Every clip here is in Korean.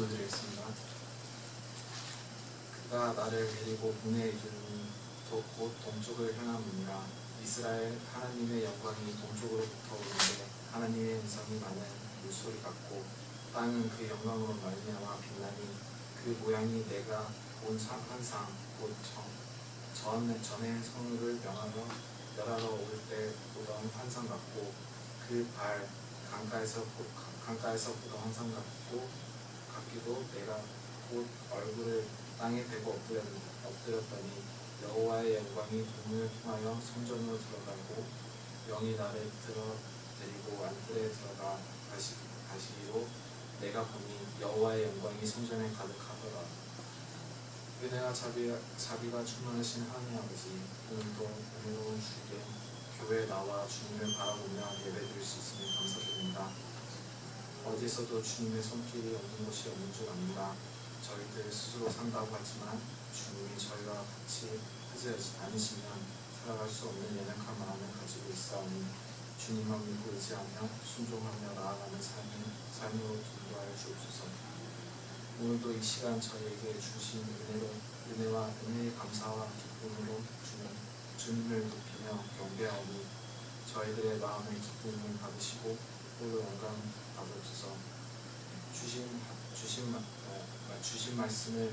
기도드리겠습니다. 그가 나를 데리고 국내에 이르니 곧 동쪽을 향함이니라. 이스라엘 하나님의 영광이 동쪽으로부터 오는데 하나님의 음성이 많은 물소리 같고 땅은 그 영광으로 말미암아 빛나니 그 모양이 내가 본 환상 곧 전에 성읍을 멸하러 올 때 보던 환상 같고 그 발 강가에서 보던 환상 같기도 내가 곧 얼굴을 땅에 대고 엎드렸더니 여호와의 영광이 눈을 통하여 성전으로 들어가고 영이 나를 데리고 안뜰에 들어가 가시기로 내가 보니 여호와의 영광이 성전에 가득하더라. 은혜와 자비가 충만하신 하나님 아버지, 오늘도 은혜로운 주일에 교회에 나와 주님을 바라보며 예배드릴 수 있으니 감사드립니다. 어디서도 주님의 손길이 없는 곳이 없는 줄 압니다. 저희들 스스로 산다고 하지만 주님이 저희와 같이 하지 않으시면 살아갈 수 없는 연약한 마음을 가지고 있사오니 주님만 믿고 의지하며 순종하며 나아가는 삶으로 인도하여 주옵소서. 오늘도 이 시간 저희에게 주신 은혜와 은혜의 감사와 기쁨으로 주님을 높이며 경배하오니 저희들의 마음의 기쁨을 받으시고 홀로 영광 받으소서. 주신 말씀을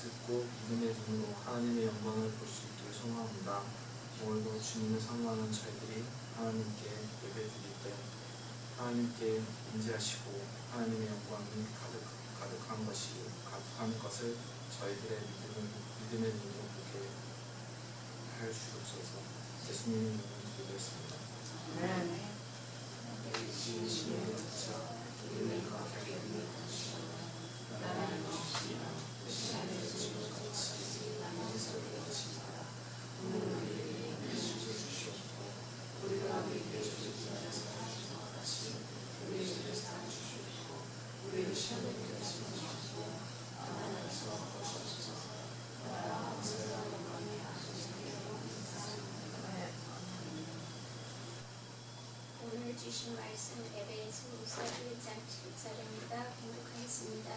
듣고 믿음의 눈으로 하나님의 영광을 볼 수 있기를 소망합니다. 오늘도 주님을 사모하는 저희들이 하나님께 예배드릴 때 하나님께 인지하시고 하나님의 영광이 가득한 것을 저희들의 믿음의 눈으로 보게 하여 주옵소서. 예수님의 이름으로 기도했습니다. 아멘. 오늘 주신 말씀 에베소서 1장 7절입니다. 공독하겠습니다.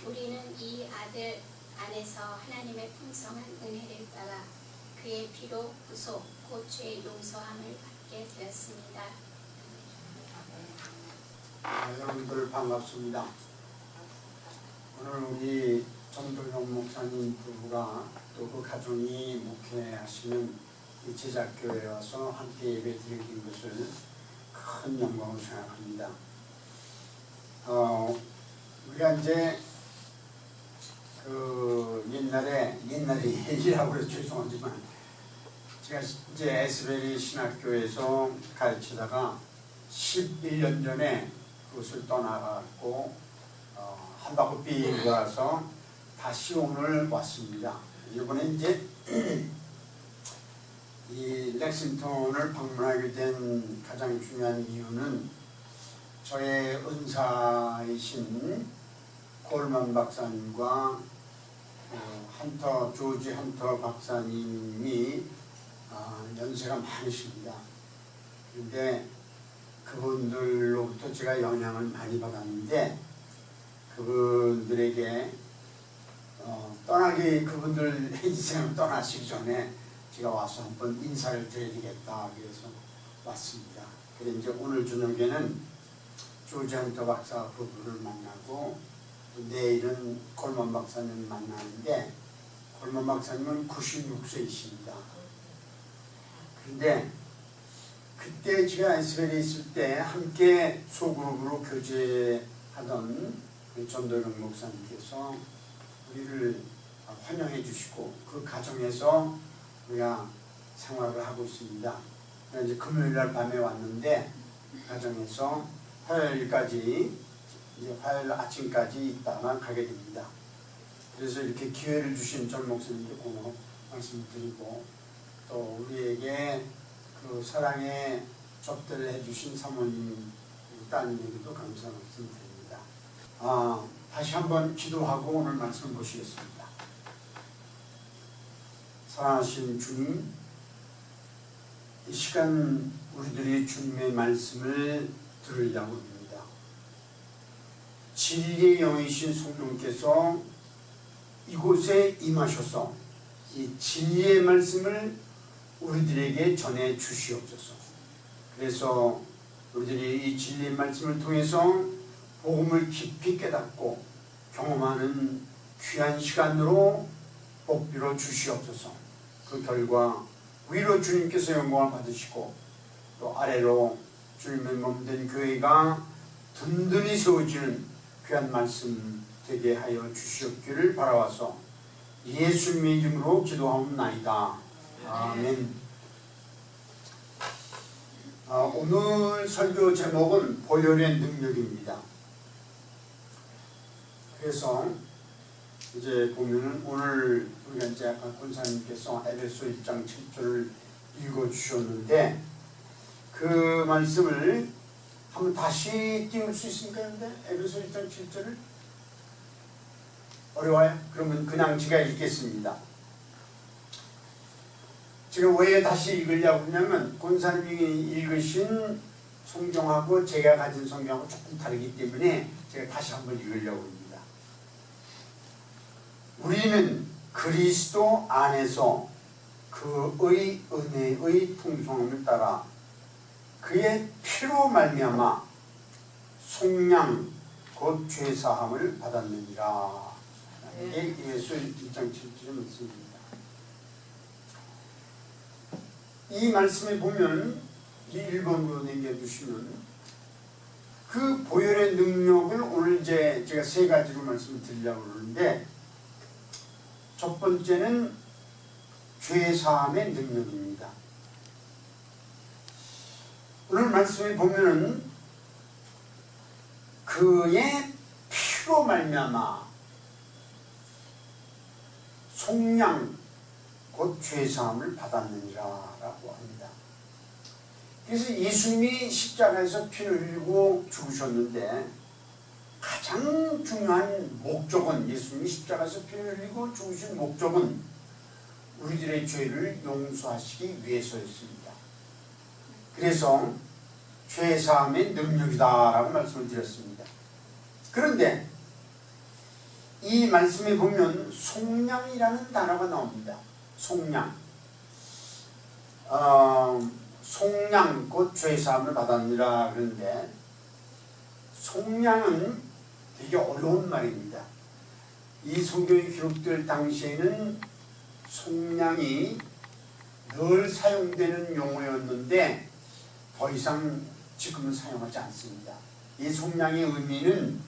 우리는 이 아들 안에서 하나님의 풍성한 은혜를 따라 그의 피로 구속 곧 죄의 용서함을 받게 되었습니다. 여러분들 반갑습니다. 오늘 우리 전도영 목사님 부부가 또 그 가정이 목회하시는 이 제작교회에 와서 함께 예배 드리는 것을 큰 영광으로 생각합니다. 우리가 이제 옛날이라고 해서 죄송하지만 제가 이제 에스베리 신학교에서 가르치다가 11년 전에 그것을 떠나갔고 한바퀴 삐고 와서 다시 오늘 왔습니다. 이번에 이제 이 렉싱턴을 방문하게 된 가장 중요한 이유는 저의 은사이신 콜만 박사님과 조지 헌터 박사님이 연세가 많으십니다. 그런데 그분들로부터 제가 영향을 많이 받았는데 그분들에게 그분들 인생을 떠나시기 전에 제가 와서 한번 인사를 드려야겠다 그래서 왔습니다. 그래서 이제 오늘 저녁에는 조지 헌터 박사 부부를 만나고 내일은 콜만 박사님 만나는데 콜만 박사님은 96세이십니다. 그런데 그때 제가 에스베리에 있을 때 함께 소그룹으로 교제하던 전도영 목사님께서 우리를 환영해 주시고 그 가정에서 우리가 생활을 하고 있습니다. 이제 금요일날 밤에 왔는데 가정에서 화요일 아침까지 있다가 가게 됩니다. 그래서 이렇게 기회를 주신 전 목사님께 고마운 말씀을 드리고 또 우리에게 그 사랑의 접대를 해주신 사모님 따님에게도 감사 말씀드립니다. 다시 한번 기도하고 오늘 말씀 보시겠습니다. 사랑하신 주님, 이 시간 우리들이 주님의 말씀을 들으려고 합니다. 진리의 영이신 성령께서 이곳에 임하셔서 이 진리의 말씀을 우리들에게 전해 주시옵소서. 그래서 우리들이 이 진리의 말씀을 통해서 복음을 깊이 깨닫고 경험하는 귀한 시간으로 복비로 주시옵소서. 그 결과 위로 주님께서 영광을 받으시고 또 아래로 주님의 몸된 교회가 든든히 세워지는 귀한 말씀 되게 하여 주시옵기를 바라와서 예수님의 이름으로 기도하옵나이다. 아멘. 오늘 설교 제목은 보혈의 능력입니다. 그래서 이제 보면은 오늘 우리가 이제 아까 권사님께서 에베소 1장 7절을 읽어주셨는데 그 말씀을 한번 다시 띄울 수 있습니까? 근데 에베소 1장 7절을 어려워요? 그러면 그냥 제가 읽겠습니다. 지금 왜 다시 읽으려고 하냐면 권사님이 읽으신 성경하고 제가 가진 성경하고 조금 다르기 때문에 제가 다시 한번 읽으려고 합니다. 우리는 그리스도 안에서 그의 은혜의 풍성함을 따라 그의 피로 말미암아 속량 곧 죄사함을 받았느니라. 이게 예수 1장 7절의 말씀입니다. 이 말씀에 보면 이 1번으로 남겨주시면 그 보혈의 능력을 오늘 이제 제가 세 가지로 말씀을 드리려고 그러는데 첫 번째는 죄사함의 능력입니다. 오늘 말씀에 보면은 그의 피로 말미암아 속량 곧 죄사함을 받았느니라라고 합니다. 그래서 예수님이 십자가에서 피를 흘리고 죽으셨는데 가장 중요한 목적은 예수님이 십자가에서 피를 흘리고 죽으신 목적은 우리들의 죄를 용서하시기 위해서였습니다. 그래서 죄사함의 능력이다라고 말씀을 드렸습니다. 그런데 이 말씀에 보면 속량이라는 단어가 나옵니다. 속량. 속량 곧 죄사함을 받았느라 그런데 속량은 되게 어려운 말입니다. 이 성경이 기록될 당시에는 속량이 늘 사용되는 용어였는데 더 이상 지금은 사용하지 않습니다. 이 속량의 의미는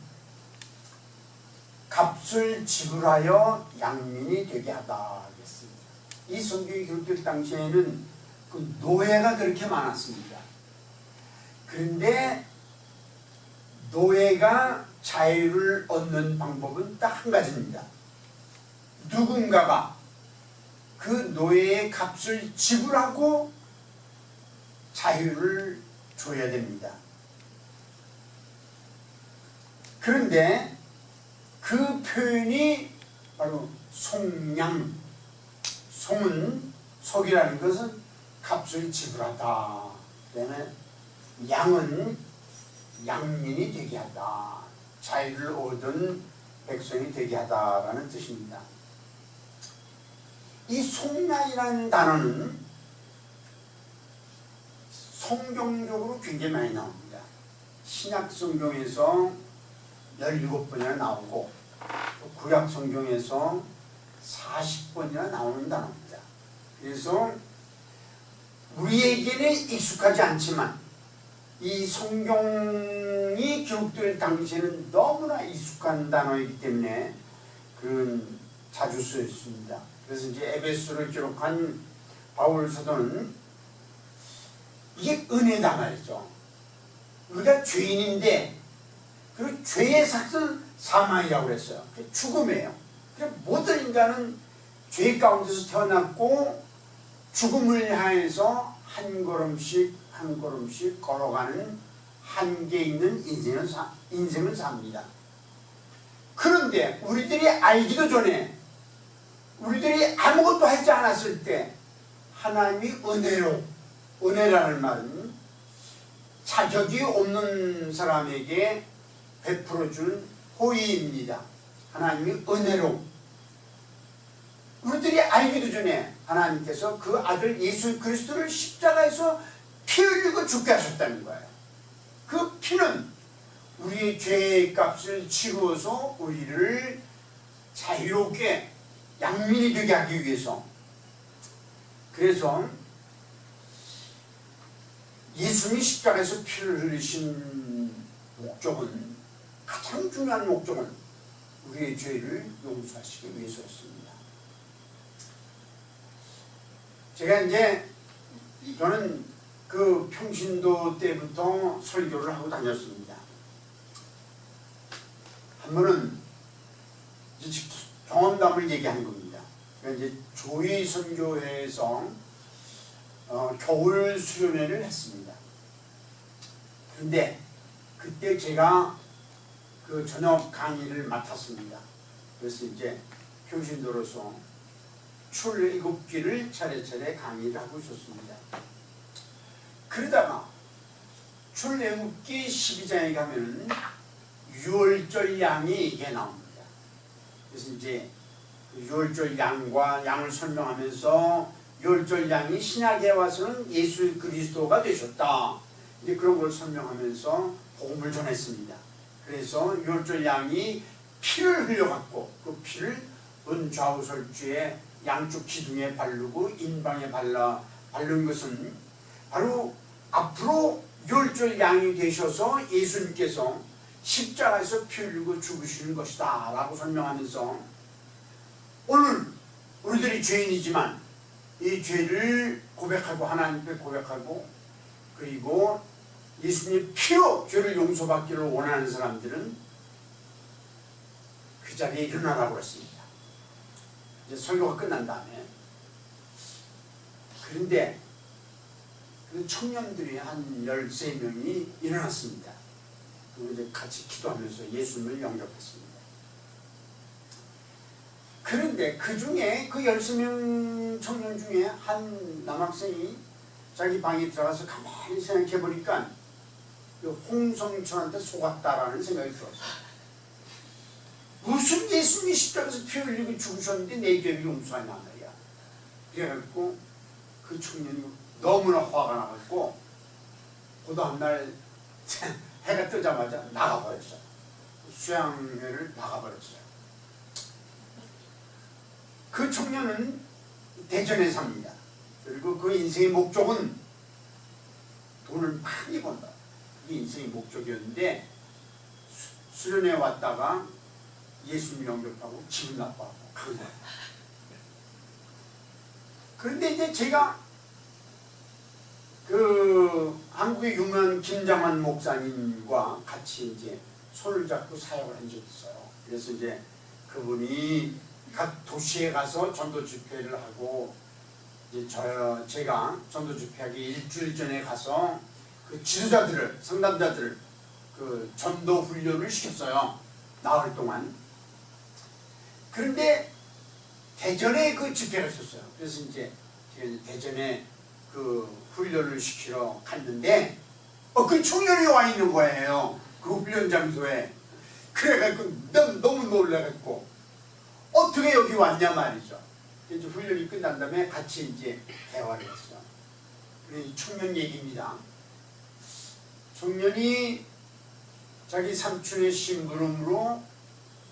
값을 지불하여 양민이 되게 하다 하겠습니다. 이 성경이 기록될 당시에는 그 노예가 그렇게 많았습니다. 그런데 노예가 자유를 얻는 방법은 딱 한 가지입니다. 누군가가 그 노예의 값을 지불하고 자유를 줘야 됩니다. 그런데 그 표현이 바로 속량. 속은 속이라는 것은 값을 지불하다. 그다음에 양은 양민이 되게 하다. 자유를 얻은 백성이 되게 하다라는 뜻입니다. 이 속량이라는 단어는 성경적으로 굉장히 많이 나옵니다. 신약 성경에서 17번이나 나오고 구약 성경에서 40번이나 나오는 단어입니다. 그래서 우리에게는 익숙하지 않지만 이 성경이 기록될 당시에는 너무나 익숙한 단어이기 때문에 그런 자주 쓰였습니다. 그래서 이제 에베소를 기록한 바울 사도는 이게 은혜다 말이죠. 우리가 죄인인데 그 죄의 삭은 사망이라고 그랬어요. 그게 죽음이에요. 모든 인간은 죄 가운데서 태어났고 죽음을 향해서 한 걸음씩 한 걸음씩 걸어가는 한계 있는 인생을 삽니다. 그런데 우리들이 알기도 전에 우리들이 아무것도 하지 않았을 때 하나님이 은혜라는 말은 자격이 없는 사람에게 베풀어준 호의입니다. 하나님이 은혜로 우리들이 알기도 전에 하나님께서 그 아들 예수 그리스도를 십자가에서 피 흘리고 죽게 하셨다는 거예요. 그 피는 우리의 죄의 값을 치루어서 우리를 자유롭게 양민이 되게 하기 위해서. 그래서 예수님이 십자가에서 피를 흘리신 목적은, 가장 중요한 목적은 우리의 죄를 용서하시기 위해서였습니다. 제가 이제 저는 그 평신도 때부터 설교를 하고 다녔습니다. 한 번은 이제 경험담을 얘기하는 겁니다. 그러니까 이제 조의 선교회에서 겨울 수련회를 했습니다. 그런데 그때 제가 그 저녁 강의를 맡았습니다. 그래서 이제 평신도로서 출애굽기를 차례차례 강의를 하고 있었습니다. 그러다가 출애굽기 12장에 가면은 유월절 양이 이게 나옵니다. 그래서 이제 유월절 양과 양을 설명하면서 유월절 양이 신약에 와서는 예수 그리스도가 되셨다. 이제 그런 걸 설명하면서 복음을 전했습니다. 그래서 유월절 양이 피를 흘려갖고 그 피를 은좌우설주에 양쪽 기둥에 바르고 인방에 바른 것은 바로 앞으로 유월절 양이 되셔서 예수님께서 십자가에서 피 흘리고 죽으시는 것이다 라고 설명하면서 오늘 우리들이 죄인이지만 이 죄를 고백하고 하나님께 고백하고 그리고 예수님 피로 죄를 용서받기를 원하는 사람들은 그 자리에 일어나라고 했습니다. 이제 설교가 끝난 다음에 그런데 그 청년들이 한 13명이 일어났습니다. 그리고 이제 같이 기도하면서 예수님을 영접했습니다. 그런데 그 중에 그 13명 청년 중에 한 남학생이 자기 방에 들어가서 가만히 생각해 보니까 홍성천한테 속았다라는 생각이 들었어요. 무슨 예수님이 십자가에서 피 흘리고 죽으셨는데 내 죄를 용서하냐 말이야. 그래갖고 그 청년이 너무나 화가 나갖고 그 다음날 해가 뜨자마자 나가버렸어요. 수양회를 나가버렸어요. 그 청년은 대전에 삽니다. 그리고 그 인생의 목적은 돈을 많이 번다. 그게 인생의 목적이었는데 수련회 왔다가 예수님 영접하고 기분 나빠하고 간 거예요. 그런데 이제 제가 그 한국의 유명한 김장환 목사님과 같이 이제 손을 잡고 사역을 한 적이 있어요. 그래서 이제 그분이 각 도시에 가서 전도 집회를 하고 이제 제가 전도 집회하기 일주일 전에 가서 그 지도자들을 상담자들을 그 전도 훈련을 시켰어요. 나흘 동안. 그런데 대전에 그 집회가 있었어요. 그래서 이제 대전에 그 훈련을 시키러 갔는데 그 청년이 와 있는 거예요. 그 훈련 장소에. 그래가지고 너무 놀라갖고 어떻게 여기 왔냐 말이죠. 이제 훈련이 끝난 다음에 같이 이제 대화를 했어요. 그래서 청년 얘기입니다. 청년이 자기 삼촌의 심부름으로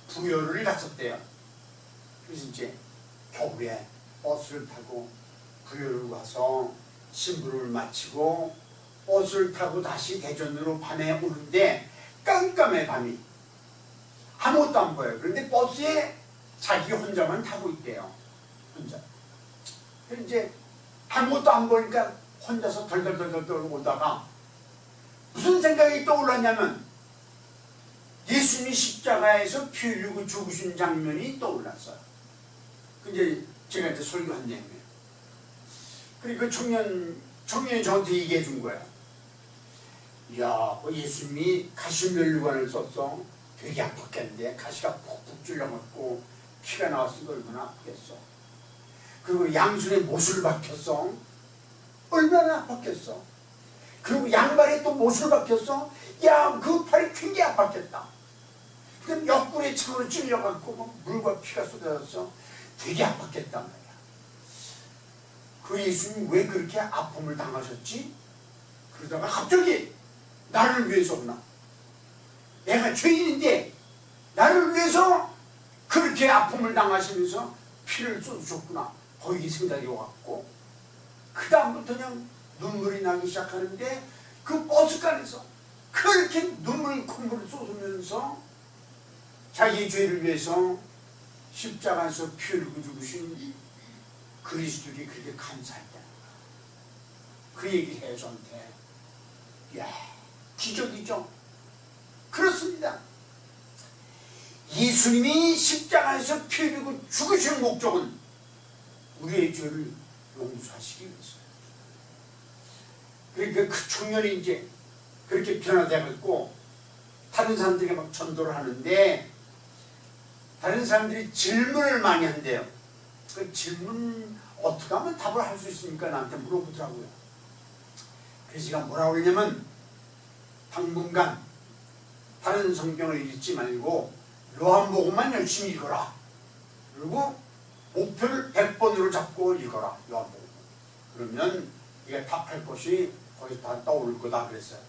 부여를 갔었대요. 그래서 이제 겨울에 버스를 타고 부여를 가서 심부름을 마치고 버스를 타고 다시 대전으로 밤에 오는데 깜깜해 밤이. 아무것도 안 보여요. 그런데 버스에 자기 혼자만 타고 있대요. 혼자. 그래서 이제 아무것도 안 보니까 혼자서 덜덜덜덜 오다가 무슨 생각이 떠올랐냐면 예수님이 십자가에서 피 흘리고 죽으신 장면이 떠올랐어요. 근데 제가 이제 설교한 내용이에요. 그리고 그 청년이 저한테 얘기해 준 거예요. 이야, 그 예수님이 가시면류관을 썼어. 되게 아팠겠는데 가시가 푹푹 찔러갖고 피가 나왔으니까 얼마나 아프겠어. 그리고 양손에 못을 박혔어. 얼마나 아팠겠어. 그리고 양발에 또 못을 박혔어. 야, 그 팔이 굉장히 아팠겠다. 그럼 옆구리에 창으로 찔려갖고 막 물과 피가 쏟아져서 되게 아팠겠단 말이야. 그 예수님 왜 그렇게 아픔을 당하셨지? 그러다가 갑자기 나를 위해서구나. 내가 죄인인데 나를 위해서 그렇게 아픔을 당하시면서 피를 쏟으셨구나. 거기 생각이 와갖고 그 다음부터 그냥 눈물이 나기 시작하는데 그 버스간에서 그렇게 콧물을 쏟으면서 자기 죄를 위해서 십자가에서 피 흘리고 죽으신 그리스도에게 그렇게 감사했다는 거야. 그 얘기해요 저한테. 이야, 기적이죠. 그렇습니다. 예수님이 십자가에서 피 흘리고 죽으신 목적은 우리의 죄를 용서하시기 위해서요. 그러니까 그 청년이 이제 그렇게 변화되고 다른 사람들에게 막 전도를 하는데 다른 사람들이 질문을 많이 한대요. 그 질문 어떻게 하면 답을 할 수 있습니까? 나한테 물어보더라고요. 그래서 제가 뭐라고 그러냐면 당분간 다른 성경을 읽지 말고 요한복음만 열심히 읽어라. 그리고 목표를 100번으로 잡고 읽어라. 요한복음. 그러면 이게 답할 것이 거기서 다 떠오를 거다 그랬어요.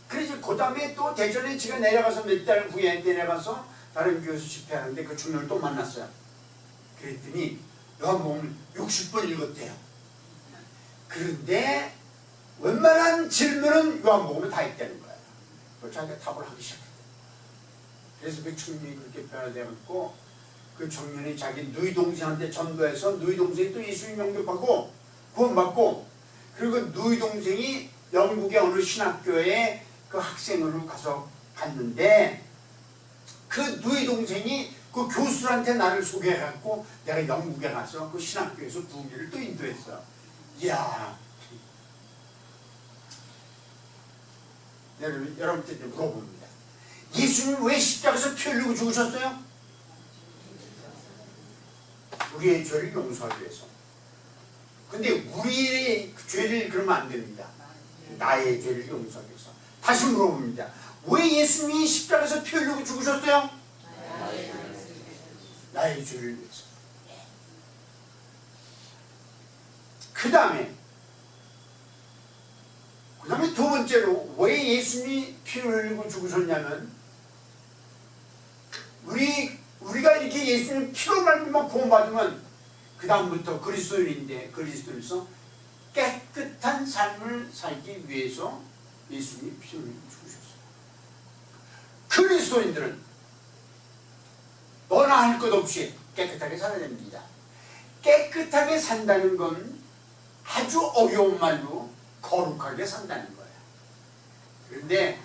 그래서 그 다음에 또 대전에 제가 내려가서 몇 달 후에 내려가서 다른 교회에서 집회하는데 그 청년을 또 만났어요. 그랬더니 요한복음을 60번 읽었대요. 그런데 웬만한 질문은 요한복음을 다 했다는 거예요. 그래서 자기가 답을 하기 시작했대요. 그래서 그 청년이 그렇게 변화되었고 그 청년이 자기 누이 동생한테 전도해서 누이 동생이 또 예수님 영접하고 구원받고 그리고 누이 동생이 영국의 어느 신학교에 그 학생으로 가서 갔는데 그 누이 동생이 그 교수한테 나를 소개해갖고 내가 영국에 가서 그 신학교에서 부흥회를 또 인도했어. 이야, 여러분한테 물어봅니다. 예수님 왜 십자가에서 피 흘리고 죽으셨어요? 우리의 죄를 용서하기 위해서. 근데 우리의 나의 그러면 안 됩니다. 나의 죄를 용서하기 위해서. 다시 물어봅니다. 왜 예수님이 십자가에서 피 흘리고 죽으셨어요? 나의 죄를 위해서. 그 다음에 두 번째로 왜 예수님이 피를 흘리고 죽으셨냐면 우리가 이렇게 예수님 피로 말미암아 구원받으면 그 다음부터 그리스도인인데 그리스도인에서 깨끗한 삶을 살기 위해서 예수님이 피를 흘리고 죽으셨어요. 그리스도인들은 너나 할 것 없이 깨끗하게 살아야 됩니다. 깨끗하게 산다는 건 아주 어려운 말로 거룩하게 산다는 거예요. 그런데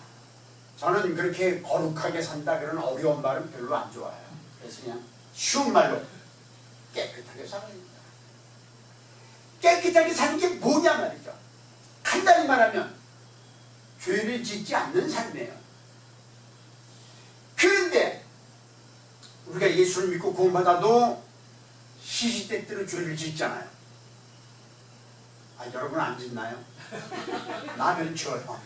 저는 그렇게 거룩하게 산다 그런 어려운 말은 별로 안 좋아해요. 그래서 그냥 쉬운 말로 깨끗하게 살아야 됩니다. 깨끗하게 사는 게 뭐냐 말이죠. 간단히 말하면 죄를 짓지 않는 삶이에요. 그런데 우리가 예수를 믿고 구원받아도 시시때때로 죄를 짓잖아요. 여러분 안 짓나요? 나는 지어요.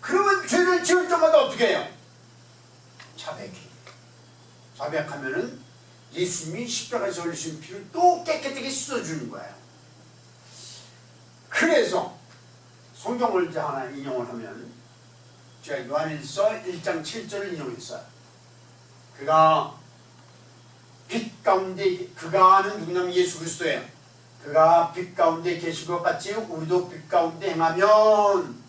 그러면 죄를 지을 때마다 어떻게 해요? 자백해. 자백하면은 예수님이 십자가에서 흘리신 피를 또 깨끗하게 씻어주는 거예요. 그래서 성경을 하나 인용을 하면 제가 요한일서 1장 7절을 인용했어요. 그가 빛 가운데 그가는 누구냐면 예수 그리스도예요. 그가 빛 가운데 계신 것 같이 우리도 빛 가운데 행하면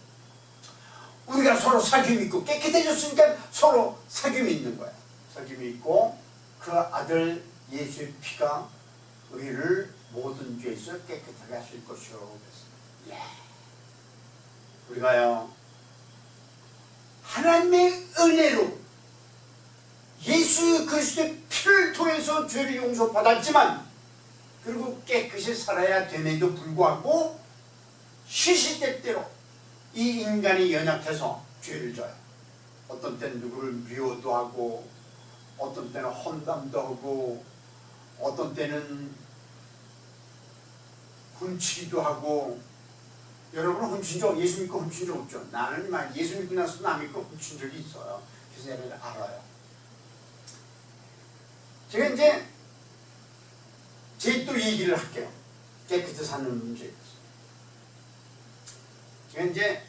우리가 서로 사귐이 있고 깨끗해졌으니까 서로 사귐이 있는 거예요. 사귐이 있고 그 아들 예수의 피가 우리를 모든 죄에서 깨끗하게 하실 것이요. 우리가요 하나님의 은혜로 예수 그리스도의 피를 통해서 죄를 용서받았지만 그리고 깨끗이 살아야 됨에도 불구하고 시시때때로 이 인간이 연약해서 죄를 져요. 어떤 때는 누구를 미워도 하고 어떤 때는 험담도 하고 어떤 때는 훔치기도 하고 여러분은 훔친 적, 예수 믿고 훔친 적 없죠? 나는 막 예수 믿고 나서 남 믿고 훔친 적이 있어요. 그래서 내가 알아요. 제가 이제 제 또 얘기를 할게요. 깨끗이 사는 문제에 대해서. 제가 이제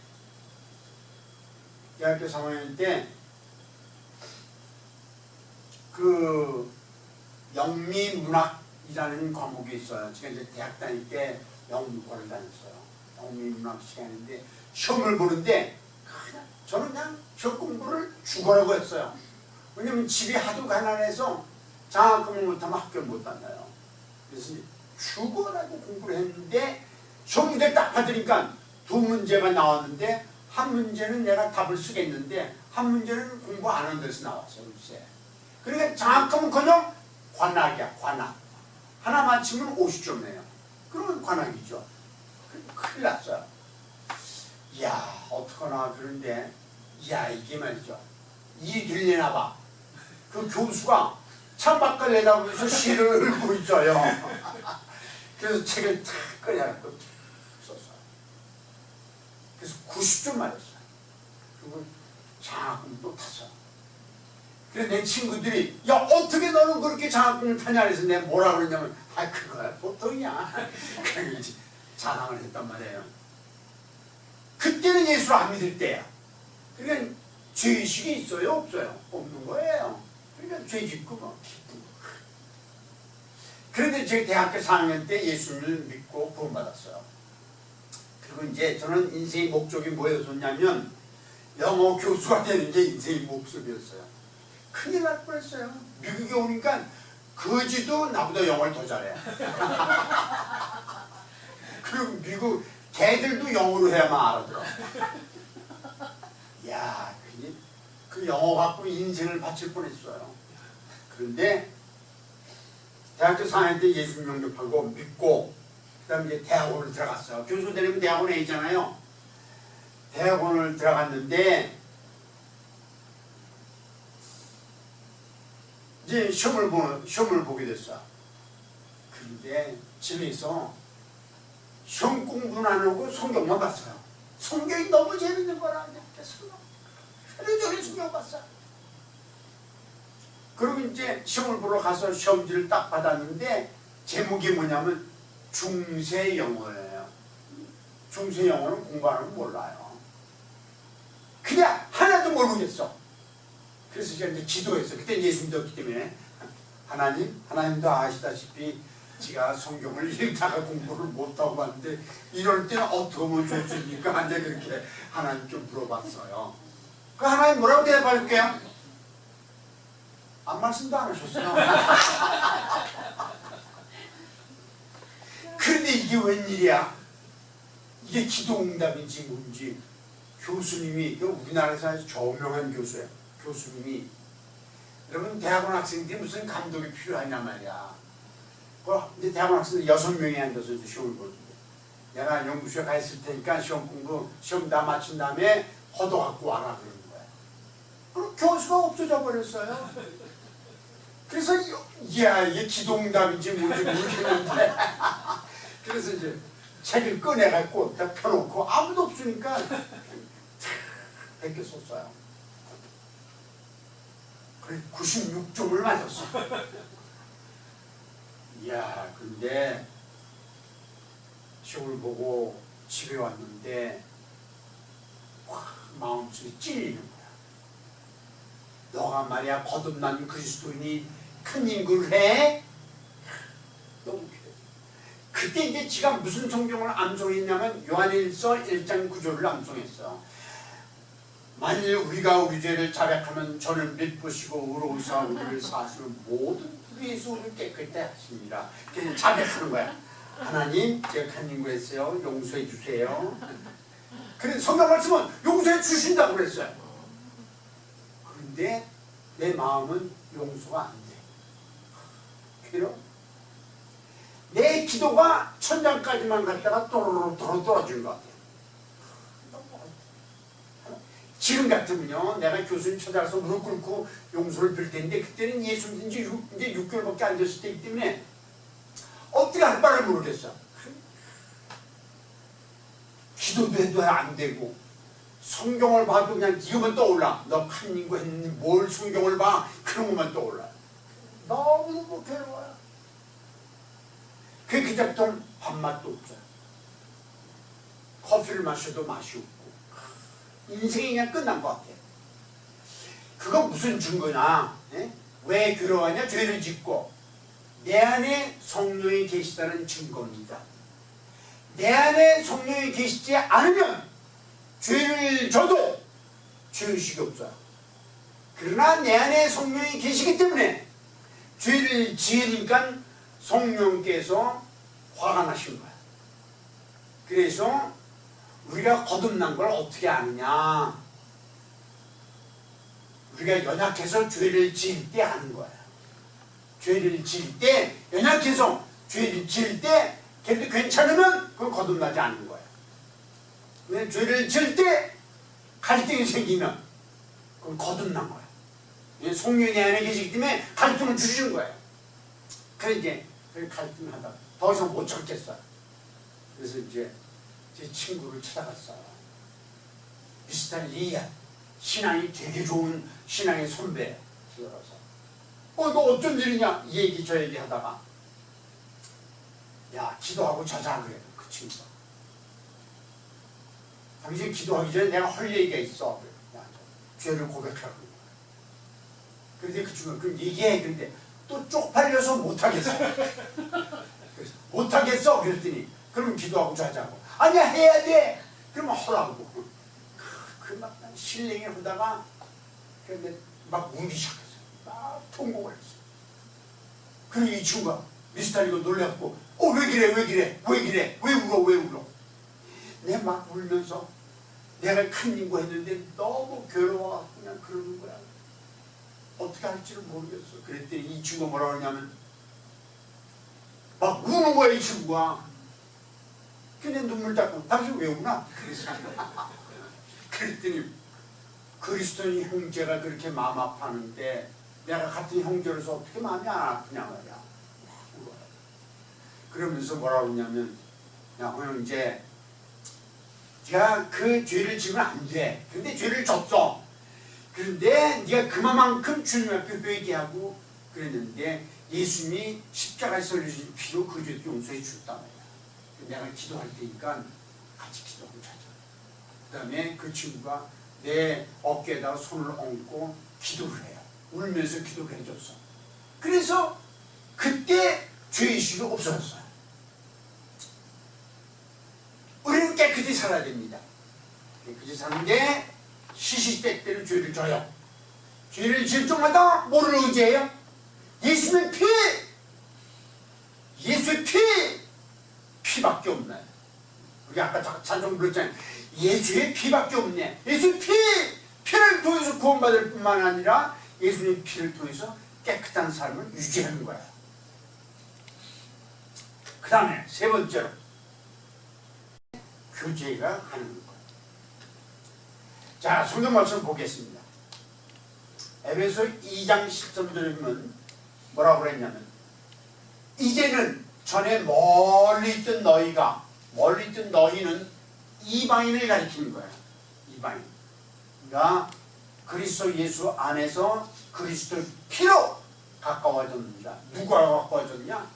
대학교 3학년 때 그 영미문학이라는 과목이 있어요. 제가 이제 대학 다닐 때 영문과를 다녔어요. 영미문학 시간인데 시험을 보는데 저는 그냥 시험 공부를 죽어라고 했어요. 왜냐면 집이 하도 가난해서 장학금을 못하면 학교를 못 다녀요. 그래서 죽어라고 공부를 했는데 시험 문제를 딱 받으니까 두 문제가 나왔는데 한 문제는 내가 답을 쓰겠는데 한 문제는 공부 안 한 데서 나왔어요. 글쎄. 그러니까 장학금은커녕 관악이야. 관악. 하나 맞히면 50점이에요. 그러면 관악이죠. 큰일 났어요. 이야 어떡하나. 그런데 이야 이게 말이죠. 일이 되려나 봐. 그 교수가 창밖을 내다보면서 시를 읽고 있어요. 그래서 책을 탁 꺼내갖고 썼어요. 그래서 90점 맞았어요. 그리고 장학금 또 탔어요. 그래서 내 친구들이 야 어떻게 너는 그렇게 장학금을 타냐 그래서 내가 뭐라 그러냐면 아 그거야 보통이야. 그래서 자랑을 했단 말이에요. 그때는 예수를 안 믿을 때야. 그러니까 죄의식이 있어요 없어요? 없는 거예요. 그러니까 죄 짓고 뭐 기쁘고. 그런데 제가 대학교 4학년 때 예수를 믿고 구원받았어요. 그리고 이제 저는 인생의 목적이 뭐였었냐면 영어 교수가 되는 게 인생의 목적이었어요. 큰일 날 뻔했어요. 미국에 오니까 거지도 나보다 영어를 더 잘해. 그리고 미국 개들도 영어로 해야만 알아들어. 야, 그 영어 갖고 인생을 바칠 뻔했어요. 그런데 대학교 4학년 때 예수 영접하고 믿고 그 다음에 이제 대학원을 들어갔어요. 교수 되려면 대학원에 있잖아요. 대학원을 들어갔는데 이제 시험을 보게 됐어요. 그런데 집에서 시험 공부는 안 하고 성경만 봤어요. 성경이 너무 재밌는 거라 하루종일 성경 봤어요. 그리고 이제 시험을 보러 가서 시험지를 딱 받았는데 제목이 뭐냐면 중세 영어예요. 중세 영어는 공부 안 하면 몰라요. 그냥 하나도 모르겠어. 그래서 제가 이제 기도했어요. 그때 예수 믿었기 때문에 하나님도 아시다시피 제가 성경을 읽다가 공부를 못하고 봤는데 이럴 때는 어떻게 하면 좋습니까? 이제 그렇게 하나님께 물어봤어요. 그 하나님 뭐라고 대답할게요? 아무 말씀도 안 하셨어요. 그런데 이게 웬일이야? 이게 기도응답인지 뭔지 교수님이 우리나라에서 아주 저명한 교수예요. 교수님이 여러분 대학원 학생들이 무슨 감독이 필요하냐 말이야. 근데 대학원 학생들 6명이 앉아서 이제 시험을 보는데 내가 연구소에 가 있을 테니까 시험 다 마친 다음에 허도 갖고 와라 그러는 거야. 그럼 교수가 없어져 버렸어요. 그래서 이야 이게 기도응답인지 뭔지 모르겠는데 그래서 이제 책을 꺼내갖고 딱 펴놓고 아무도 없으니까 베껴 썼어요. 96점을 맞았어. 이야, 근데 시험을 보고 집에 왔는데 마음속에 찔리는 거야. 너가 말이야 거듭난 그리스도인이 큰 인구를 해? 너무 기대. 그때 이제 지가 무슨 성경을 암송했냐면 요한일서 1장 9절을 암송했어. 만일 우리가 우리 죄를 자백하면 저는 미쁘시고 의로우사 우리를 사하시는 모든 위에서 우리를 깨끗게 하십니다. 그냥 자백하는 거야. 하나님 제가 큰 인구했어요. 용서해 주세요. 그래서 성경 말씀은 용서해 주신다고 그랬어요. 그런데 내 마음은 용서가 안 돼. 그래요? 내 기도가 천장까지만 갔다가 또로로 떨어진 것 같아요. 지금 같으면요, 내가 교수님 찾아가서 무릎 꿇고 용서를 빌 텐데, 그때는 예수 믿은 지 이제 6개월밖에 안 됐을 때이기 때문에, 어떻게 할 바를 모르겠어. 기도도 해도 안 되고 성경을 봐도 그냥 이것만 떠올라. 너 큰 인구 했니? 뭘 성경을 봐? 그런 것만 떠올라. 너무너무 괴로워요. 그때부터는 밥맛도 없어요. 커피를 마셔도 맛이 없고 인생이 그냥 끝난 것 같아요. 그거 무슨 증거냐? 예? 왜 괴로워하냐? 죄를 짓고 내 안에 성령이 계시다는 증거입니다. 내 안에 성령이 계시지 않으면 죄를 져도 죄의식이 없어요. 그러나 내 안에 성령이 계시기 때문에 죄를 지으니까 성령께서 화가 나신 거야. 그래서 우리가 거듭난 걸 어떻게 아느냐? 우리가 연약해서 죄를 지을 때 아는 거야. 죄를 지을 때 연약해서 죄를 지을 때 걔도 괜찮으면 그건 거듭나지 않는 거야. 근데 죄를 지을 때 갈등이 생기면 그건 거듭난 거야. 성령이 안에 계시기 때문에 갈등을 주시는 거예요. 그러니까 갈등하다 더 이상 못 참겠어요. 그래서 이제 제 친구를 찾아갔어요. 비슷한 리아, 신앙이 되게 좋은 신앙의 선배 들어가서 너 어쩐 일이냐 이 얘기 저 얘기 하다가 야 기도하고 자자 그래. 그 친구가 당신 기도하기 전에 내가 할 얘기가 있어. 야, 죄를 고백하라고. 그런데 그 친구가 그럼 얘기해. 근데 또 쪽팔려서 못하겠어. 못하겠어. 그랬더니 그럼 기도하고 자자고. 아니야 해야 돼. 그러면 하라고. 막 실랭이 하다가 그런데 막 울기 시작했어요. 막 통곡을 했어요. 그리고 이 친구가 미스터리가 놀래갖고 왜 그래 왜 울어 내가 막 울면서 내가 큰 인구 했는데 너무 괴로워갖고 그냥 그러는 거야. 어떻게 할지를 모르겠어. 그랬더니 이 친구가 뭐라고 하냐면 막 우는 거야 이 친구가. 근데 눈물 닦고 당신 왜 우나? 그랬더니 그리스도인 형제가 그렇게 마음 아파하는데 내가 같은 형제로서 어떻게 마음이 안 아프냐 말이야. 그러면서 뭐라고 하냐면 야 형제 네가 그 죄를 지으면 안 돼. 근데 죄를 졌어. 그런데 네가 그만큼 주님 앞에 회개하고 그랬는데 예수님이 십자가에서 흘리신 피로 그 죄도 용서해 줬단 말이야. 내가 기도할 테니까 같이 기도하고 자자. 그 다음에 그 친구가 내 어깨에다가 손을 얹고 기도를 해요. 울면서 기도를 해줬어. 그래서 그때 죄의식이 없어졌어요. 우리는 깨끗이 살아야 됩니다. 깨끗이 사는데 시시때때로 죄를 져요. 죄를 지을 때마다 뭐를 의지해요? 예수의 피! 예수의 피밖에 없나요? 우리 아까 찬송 불렀잖아요. 예수의 피밖에 없네. 예수의 피를 통해서 구원받을 뿐만 아니라 예수의 피를 통해서 깨끗한 삶을 유지하는 거예요. 그 다음에 세 번째로 교제가 하는 거예요. 자, 성경 말씀 보겠습니다. 에베소 2장 13절에 보면 뭐라고 그랬냐면 이제는 전에 멀리 있던 너희는 이방인을 가리키는 거야. 이방인. 그러니까 그리스도 예수 안에서 그리스도 피로 가까워졌습니다. 누가 가까워졌냐?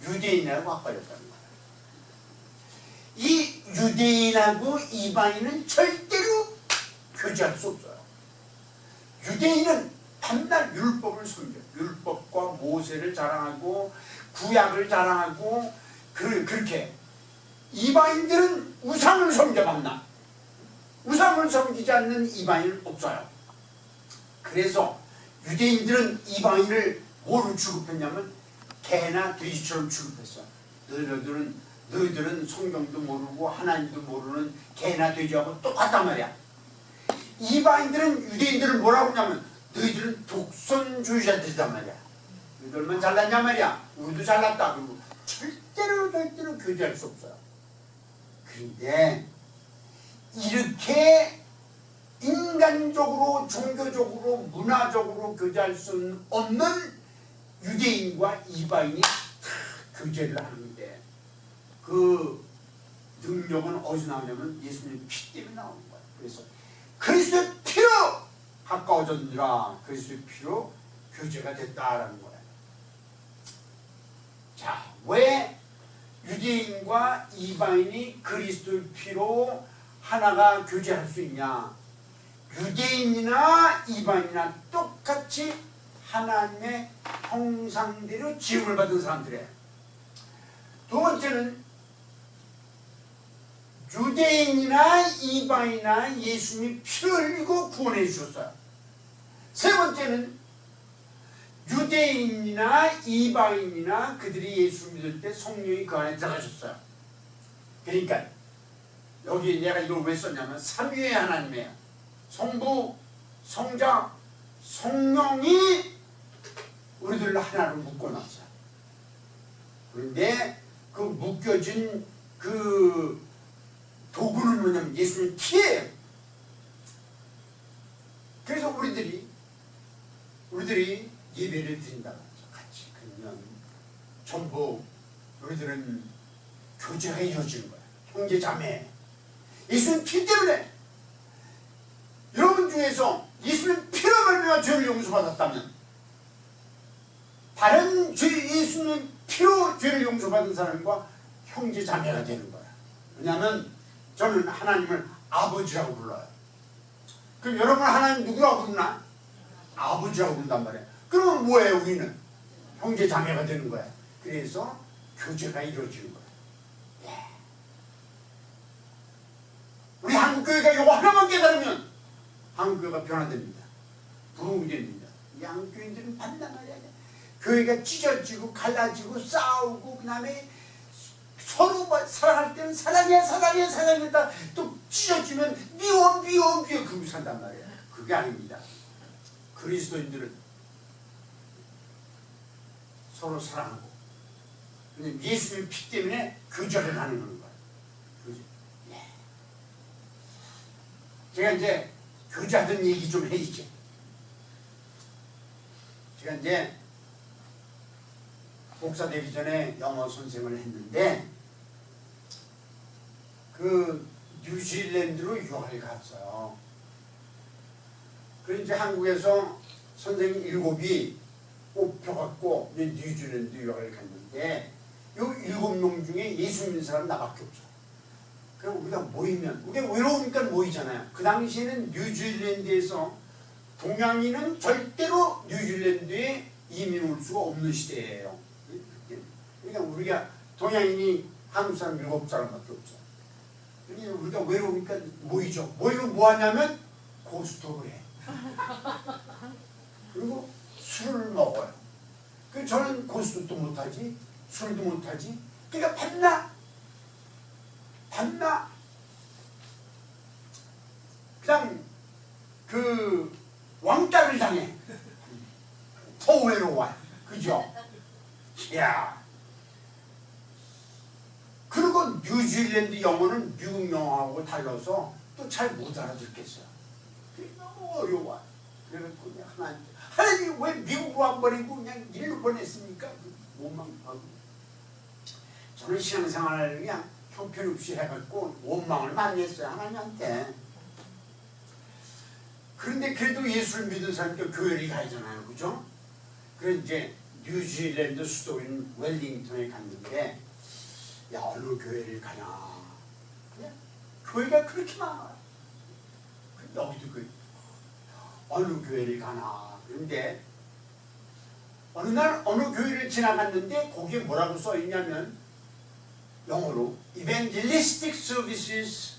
유대인하고 가까워졌다는 거야. 이 유대인하고 이방인은 절대로 교제할 수 없어요. 유대인은 밤낮 율법을 섬겨. 율법과 모세를 자랑하고 구약을 자랑하고 그렇게. 이방인들은 우상을 섬겨 밤낮. 우상을 섬기지 않는 이방인은 없어요. 그래서 유대인들은 이방인을 뭐로 취급했냐면 개나 돼지처럼 취급했어. 너희들은 성경도 모르고 하나님도 모르는 개나 돼지하고 똑같단 말이야. 이방인들은 유대인들을 뭐라고 하냐면 너희들은 독선주의자들이단 말이야. 너희들만 잘났냐 말이야. 우리도 잘났다. 그리고 절대로 교제할 수 없어요. 그런데 이렇게 인간적으로 종교적으로 문화적으로 교제할 수 없는 유대인과 이방인이 다 교제를 하는데 능력은 어디서 나오냐면 예수님 피 때문에 나오는 거야. 그래서 그리스도의 피로 가까워졌느라 그리스도의 피로 교제가 됐다라는 거야. 자, 왜 유대인과 이방인이 그리스도의 피로 하나가 교제할 수 있냐? 유대인이나 이방인이나 똑같이 하나님의 형상대로 지음을 받은 사람들이에요. 두 번째는 유대인이나 이방인이나 예수님이 피를 흘리고 구원해 주셨어요. 세 번째는 유대인이나 이방인이나 그들이 예수 믿을 때 성령이 그 안에 들어가셨어요. 그러니까 여기 내가 이걸 왜 썼냐면 삼위의 하나님이에요. 성부, 성자, 성령이 우리들을 하나로 묶어놨어요. 그런데 그 묶여진 그 도구는 뭐냐면 예수님 피예요. 그래서 우리들이 예배를 드린다고 하죠. 같이 그러면 전부 우리들은 교제가 이루어지는 거야. 형제 자매. 예수님 피 때문에 여러분 중에서 예수님 피로 말미암아 죄를 용서받았다면 다른 예수님 피로 죄를 용서받은 사람과 형제 자매가 되는 거야. 왜냐하면 저는 하나님을 아버지라고 불러요. 그럼 여러분 하나님 누구라고 부르나? 아버지라고 부른단 말이야. 그러면 뭐예요? 우리는 형제 자매가 되는 거야. 그래서 교제가 이루어지는 거야. 예. 우리 한국교회가 이거 하나만 깨달으면 한국교회가 변화됩니다. 부흥됩니다. 이 한국교인들은 반나말이야. 교회가 찢어지고 갈라지고 싸우고 그 다음에 서로 사랑할 때는 사랑해 또 찢어지면 미워 그러고 산단 말이야. 그게 아닙니다. 그리스도인들은 서로 사랑하고 예수님 피 때문에 교제를 하는 거야. 교제. 네. 제가 이제 교제하던 얘기 좀 해야죠. 제가 이제 목사 되기 전에 영어 선생을 했는데 그 뉴질랜드로 유학을 갔어요. 그래서 이제 한국에서 선생님 7이 뽑혀갖고 뉴질랜드 유학을 갔는데 이 7명 중에 예수 믿는 사람 나밖에 없어. 그럼 우리가 모이면 우리가 외로우니까 모이잖아요. 그 당시에는 뉴질랜드에서 동양인은 절대로 뉴질랜드에 이민 올 수가 없는 시대예요. 그러니까 우리가 동양인이 한국 사람 7사람밖에 없어. 그러니까 우리가 외로우니까 모이죠. 모이면 뭐 하냐면 고스톱을 해. 그리고 술을 먹어요. 그래서 저는 고스톱도 못하지 술도 못하지. 그러니까 밤낮 그냥 그 왕따를 당해. 더 외로워. 그죠? 이야. 그리고 뉴질랜드 영어는 미국 영어하고 달라서 또 잘 못 알아듣겠어요. 너무 어려워. 그래갖고 그냥 하나님 왜 미국으로 안 보내고 그냥 일로 보냈습니까? 원망하고. 저는 신앙생활을 그냥 형편없이 해갖고 원망을 많이 했어요. 하나님한테. 그런데 그래도 예수를 믿은 사람께 교회를 가야잖아요. 그죠? 그래서 이제 뉴질랜드 수도인 웰링턴에 갔는데 야 어느 교회를 가냐. 그냥 교회가 그렇게 많아요. 여기도 그 어느 교회를 가나. 그런데 어느 날 어느 교회를 지나갔는데 거기에 뭐라고 써있냐면 영어로 Evangelistic Services,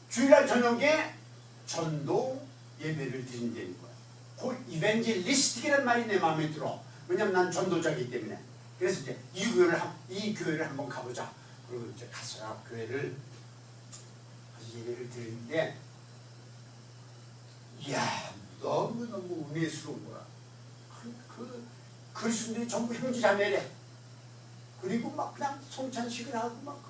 주일날 저녁에 전도 예배를 드린다는 거야. 그 evangelistic이라는 말이 내 마음에 들어. 왜냐면 난 전도자이기 때문에. 그래서 이제 이 교회를 한번 가보자. 그리고 이제 갔어요. 교회를 예배를 드리는데 이야 너무너무 은혜스러운 거야. 그 그리스도인들이 전부 형제자매래. 그리고 막 그냥 성찬식을 하고 막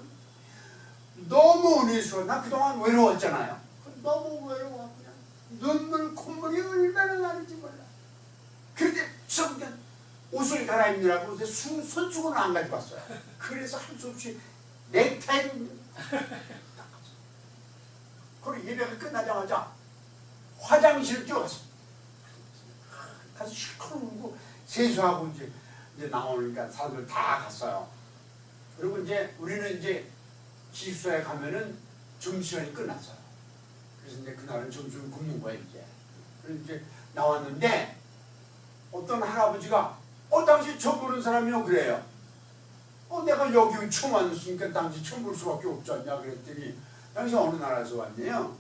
너무 은혜스러워. 나 그동안 외로웠잖아요. 너무 외로워. 그냥 눈물 콧물이 얼마나 나는지 몰라. 그런데 저는 옷을 갈아입느라고 손수건을 안 가지고 왔어요. 그래서 할 수 없이 넥타이를 그리고 예배가 끝나자마자 화장실을 뛰어갔어. 가서 실컷 울고 세수하고 이제 나오니까 사람들 다 갔어요. 그리고 이제 우리는 이제 기숙사에 가면은 점심시간이 끝났어요. 그래서 이제 그날은 점심을 굶는 거야 이제. 그래서 이제 나왔는데 어떤 할아버지가 당신 처음 보는 사람이요 그래요. 내가 여기 처음 왔으니까 당신 처음 볼 수밖에 없지 않냐 그랬더니 당신 어느 나라에서 왔네요.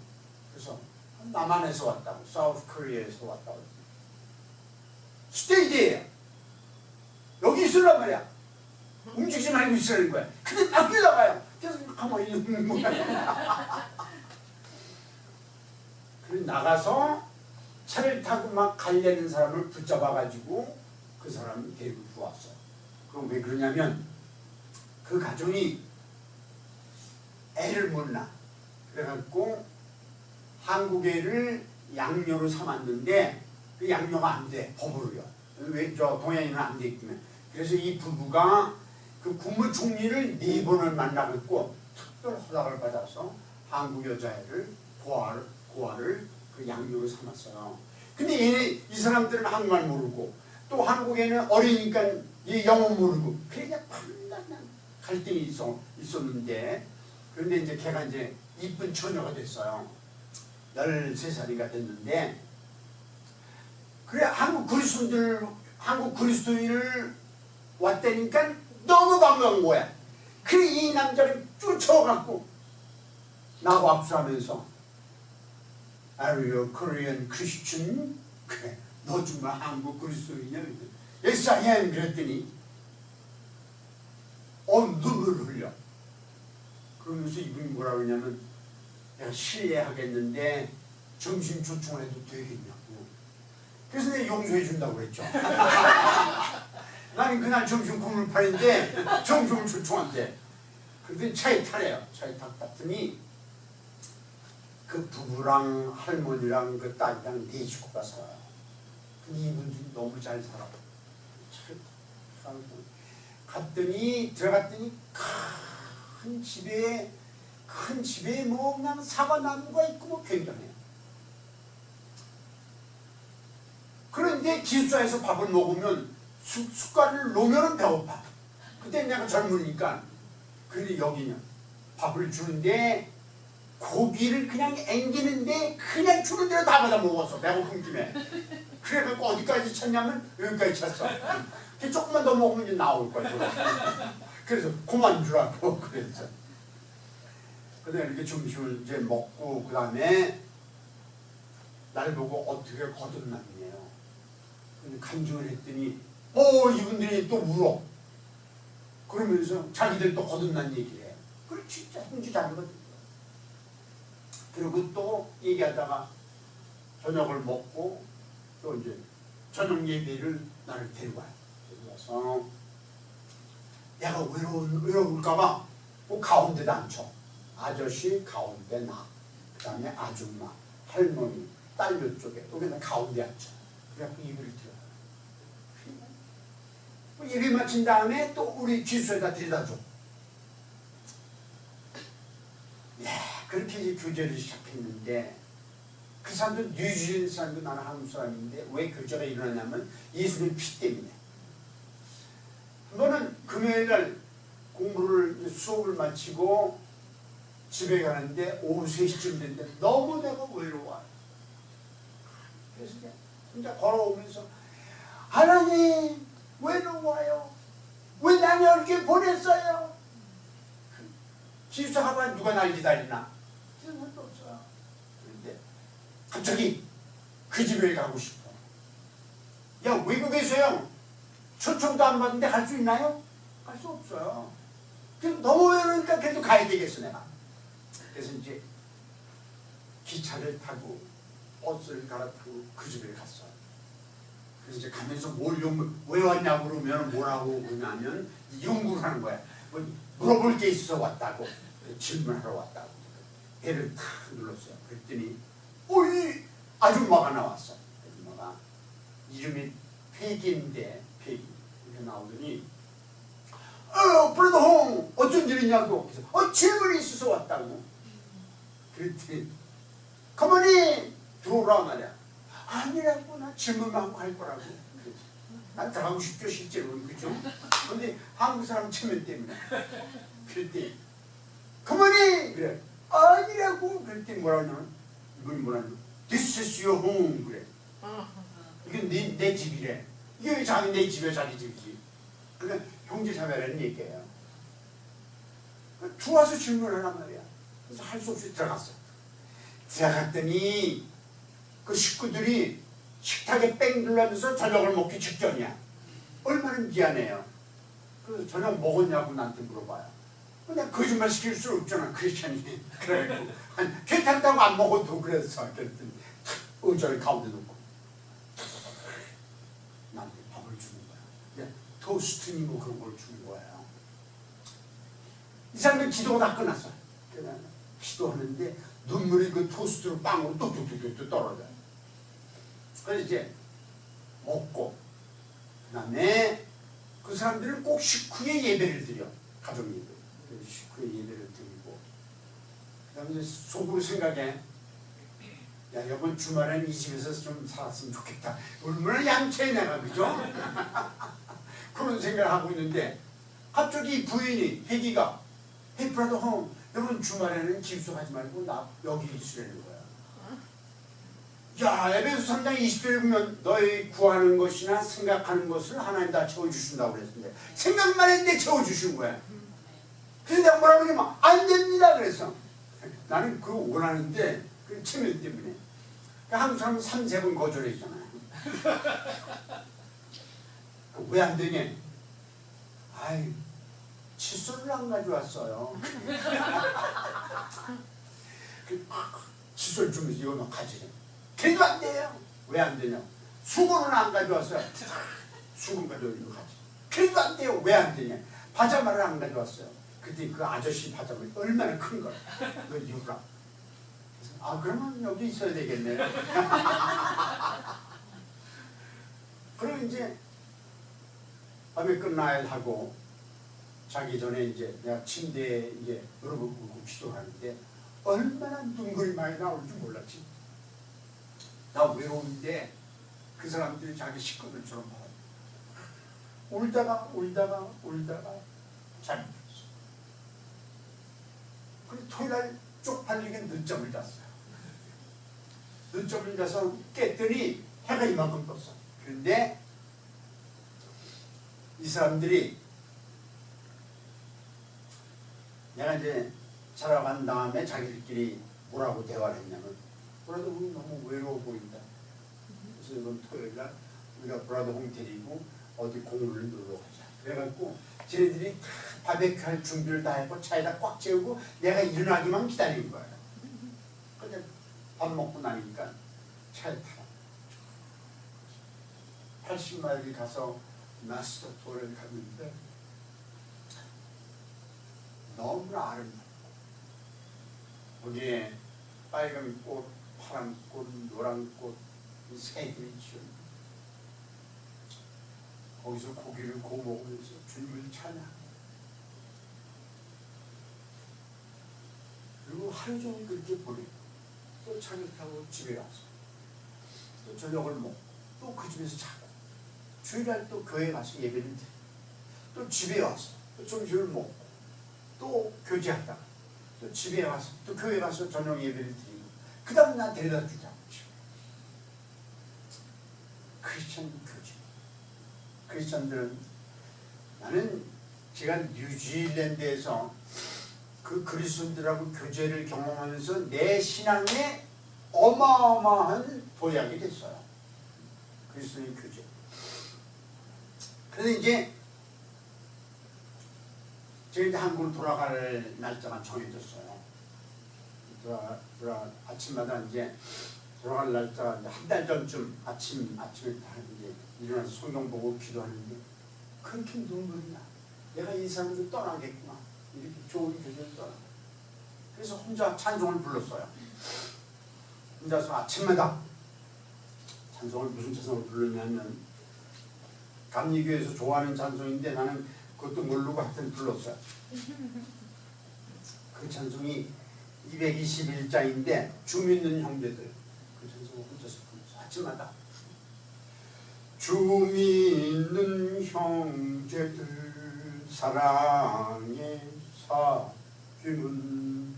그래서 남한에서 왔다고, 사우스 코리아에서 왔다고. 스테이지예요. 여기 있으란 말이야. 움직이지 말고 있으라는 거야. 근데 막 뛰어가요. 그래서 가만히 있는 거야. 그래서 나가서 차를 타고 막 가려는 사람을 붙잡아가지고 그 사람을 데리고 왔어. 그럼 왜 그러냐면 그 가정이 애를 못 낳아. 그래갖고 한국 애를 양녀로 삼았는데 그 양녀가 안 돼. 법으로요. 왜 저 동양인은 안 되기 때문에. 그래서 이 부부가 그 국무총리를 4번을 만나고 특별 허락을 받아서 한국 여자애를 고아를 그 양녀로 삼았어요. 근데 얘네 이 사람들은 한국말 모르고 또 한국에는 어리니까 이 영어 모르고 그러니까 판단난 갈등이 있었는데 그런데 이제 걔가 이제 이쁜 처녀가 됐어요. 13살이가 됐는데 그래 한국 그리스도인을 왔다니까 너무 반가운 거야. 그래 이 남자를 쫓아갖고 나하고 압수하면서 Are you Korean Christian? 그래 너 정말 한국 그리스도인이냐? Yes I am 그랬더니 눈물을 흘려. 그러면서 이분이 뭐라 그러냐면 내가 실례하겠는데 점심 초청을 해도 되겠냐고. 그래서 내가 용서해 준다고 그랬죠. 나는 그날 점심 국물 팔인데 점심을 초청한대. 그랬더니 차에 타래요. 차에 탔더니 그 부부랑 할머니랑 그 딸이랑 4식구가 살아요. 근데 이분들이 너무 잘 살아. 갔더니 들어갔더니 큰 집에 뭐 그냥 사과나무가 있고 뭐 굉장해요. 그런데 기숙사에서 밥을 먹으면 숟갈을 놓으면 배고파. 그때 내가 젊으니까. 그런데 여기는 밥을 주는데 고기를 그냥 앵기는데 그냥 주는 대로 다 받아 먹었어. 배고픈 김에. 그래갖고 어디까지 찼냐면 여기까지 찼어. 조금만 더 먹으면 이제 나올 거야. 그래서 그만 주라고 그랬어. 근데 이렇게 점심을 이제 먹고 그 다음에 날 보고 어떻게 거듭났네요. 근데 간증을 했더니 이분들이 또 울어. 그러면서 자기들 또 거듭난 얘기를 해요. 그래 진짜 형제 자매거든. 그리고 또 얘기하다가 저녁을 먹고 또 이제 저녁 예배를 나를 데리고 와요. 데리고 와서 내가 외로울까봐 그 가운데도 앉혀. 아저씨 가운데 나. 그 다음에 아줌마, 할머니, 딸 이쪽에 또 그냥 가운데 앉혀. 그래갖고 예배를 드려요. 예배 마친 다음에 또 우리 기수에다 데려다 줘. 그렇게 이제 교제를 시작했는데 그 사람도 뉴질랜드 사람도 나는 한국 사람인데 왜 교제가 일어나냐면 예수님 피 때문에. 한 번은 금요일날 공부를 수업을 마치고 집에 가는데 오후 3시쯤 됐는데 너무 내가 외로워. 그래서 혼자 걸어오면서 하나님 외로워요. 왜 나를 이렇게 보냈어요? 기숙사 가면 누가 날 기다리나? 그런 것도 없어요. 그런데 갑자기 그 집에 가고 싶어. 야 외국에서요 초청도 안 받는데 갈 수 있나요? 갈 수 없어요. 너무 외로우니까 그래도 가야 되겠어 내가. 그래서 이제 기차를 타고 버스를 갈아타고 그 집에 갔어요. 그래서 이제 가면서 왜 왔냐고 그러면 뭐라고 그러냐면 연구를 하는 거야. 물어볼 게 있어서 왔다고. 질문하러 왔다고. 배를 탁 눌렀어요. 그랬더니 이 아줌마가 나왔어. 아줌마가 이름이 패기인데 패기. 이렇게 나오더니 브라더 홍 어쩐 일이냐고. 그래서 질문이 있어서 왔다고. 그랬더니 가만히 들어오라 말이야. 아니라고, 나 질문만 하고 갈 거라고. 그랬지. 난 들어가고 싶죠 실제로는. 그죠? 근데 한국 사람 체면 때문에. 그랬더니 가만히 그래. 아니라고. 그랬더니 뭐라 하냐면 이건 뭐라 하냐면 This is your home 그래. 이건 내 집이래. 이게 왜 자기 내 집이야 자기 집이지. 그러니까 형제자매라는 얘기예요. 들어와서 질문하란 말이야. 그래서 할 수 없이 들어갔어. 들어갔더니 그 식구들이 식탁에 뺑 둘러면서 저녁을 먹기 직전이야. 얼마나 미안해요. 그래서 저녁 먹었냐고 나한테 물어봐요. 그냥 거짓말 시킬 수 없잖아 크리스찬이. 그래가지고 괜찮다고 안 먹어도 그랬어. 그랬더니 의자를 가운데 놓고 나한테 밥을 주는 거야. 토스트니 뭐 그런 걸 주는 거예요. 이 사람들 기도가 다 끝났어. 그냥 기도하는데 눈물이 그 토스트로 빵으로 뚝뚝뚝뚝 떨어져요. 그래서 이제 먹고 그 다음에 그 사람들은 꼭 식후에 예배를 드려. 가족 예배. 식후에 예배를 드리고 그 다음에 속으로 생각해. 야, 이번 주말에는 이 집에서 좀 살았으면 좋겠다. 얼마나 얌체해 내가. 그죠? 그런 생각을 하고 있는데 갑자기 부인이 혜기가 Hey brother home, 이번 주말에는 집수하지 말고 나 여기 있으라는 거야. 야, 에베소 3장 20절에 보면 너희 구하는 것이나 생각하는 것을 하나님 다 채워주신다고 그랬는데 생각만 했는데 채워주신 거야. 그래서 내가 뭐라고 그러냐면 안 됩니다 그래서 나는 그거 원하는데 그 체면 때문에. 그러니까 한국 사람은 3세번 거절했잖아요. 왜 안 되냐? 아이, 칫솔을 안 가져왔어요. 칫솔 주면서 이거 너 가지래. 그래도 안 돼요. 왜 안 되냐? 수건은 안 가져왔어요. 수건 가져와 이거 가지. 그래도 안 돼요. 왜 안 되냐? 파자마를 안 가져왔어요. 그때 그 아저씨 파자마 얼마나 큰 거야. 너 입으라. 아, 그러면 여기 있어야 되겠네. 그럼 이제 밤에 끝나야 하고 자기 전에 이제 내가 침대에 이제 누르고 기도하는데 얼마나 눈물이 많이 나올 줄 몰랐지. 나 외로운데 그 사람들이 자기 식구들처럼 봐요. 울다가 잠이 들었어. 그리고 토요일날 쪽팔리게 늦잠을 잤어요. 늦잠을 자서 깼더니 해가 이만큼 떴어. 그런데 이 사람들이 내가 이제 자라간 다음에 자기들끼리 뭐라고 대화를 했냐면 브라더 홍 너무 외로워 보인다. 그래서 이번 토요일날 우리가 브라더 홍 데리고 어디 공원을 놀러 가자. 그래갖고 쟤네들이 바베큐 할 준비를 다 했고 차에다 꽉 채우고 내가 일어나기만 기다린 거예요. 근데 밥 먹고 나니까 차에 타라. 80마일이 가서 마스터토를 갔는데 너무나 아름답고 거기에 빨간 꽃, 파란 꽃, 노란 꽃, 이 새들이 지었는데 거기서 고기를 구워 먹으면서 주님을 찬양. 그리고 하루 종일 그렇게 보내고 또 차를 타고 집에 와서 또 저녁을 먹고 또 그 집에서 자고 주일날 또 교회 가서 예배를 드리고 또 집에 와서 또 점심을 먹고 또 교제하다가 또 집에 와서 또 교회 가서 저녁 예배를 드리고 그 다음 날 데려다 주자고. 크리스천 교제. 크리스천들은 나는 제가 뉴질랜드에서 그 그리스도인들하고 교제를 경험하면서 내 신앙에 어마어마한 도약이 됐어요. 그리스도인 교제. 그런데 이제 제가 이제 한국으로 돌아갈 날짜가 정해졌어요. 아침마다 이제 돌아갈 날짜가 한 달 전쯤 아침에 이제 일어나서 성경 보고 기도하는데 그렇게 눈물이 나. 내가 이 사람을 떠나겠구나. 이렇게 좋은 교제를 떠나. 그래서 혼자 찬송을 불렀어요. 혼자서 아침마다 찬송을 무슨 찬송을 부르냐면 감리교에서 좋아하는 찬송인데 나는 그것도 모르고 하여튼 불렀어요. 그 찬송이 221장인데 주 믿는 형제들 그 찬송을 혼자서 불렀어요. 아침마다 주 믿는 형제들 사랑의 사귐은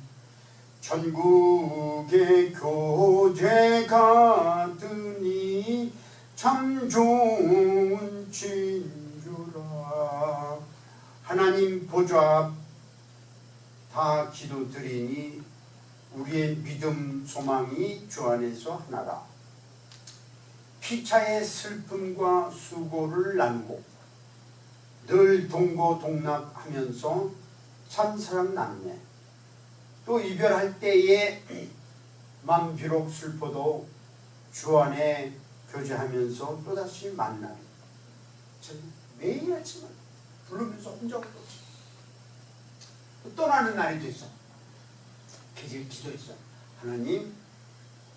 전국의 교제 가더니 참 좋은 진주라. 하나님 보좌 앞 다 기도드리니 우리의 믿음 소망이 주 안에서 하나라. 피차의 슬픔과 수고를 나누고 늘 동고동락하면서 참 사랑 나누네. 또 이별할 때에 맘 비록 슬퍼도 주 안에 교제하면서 또다시 만나리. 매일 아침에 부르면서 혼자 울었어. 떠나는 날이 됐어. 기도했어. 하나님,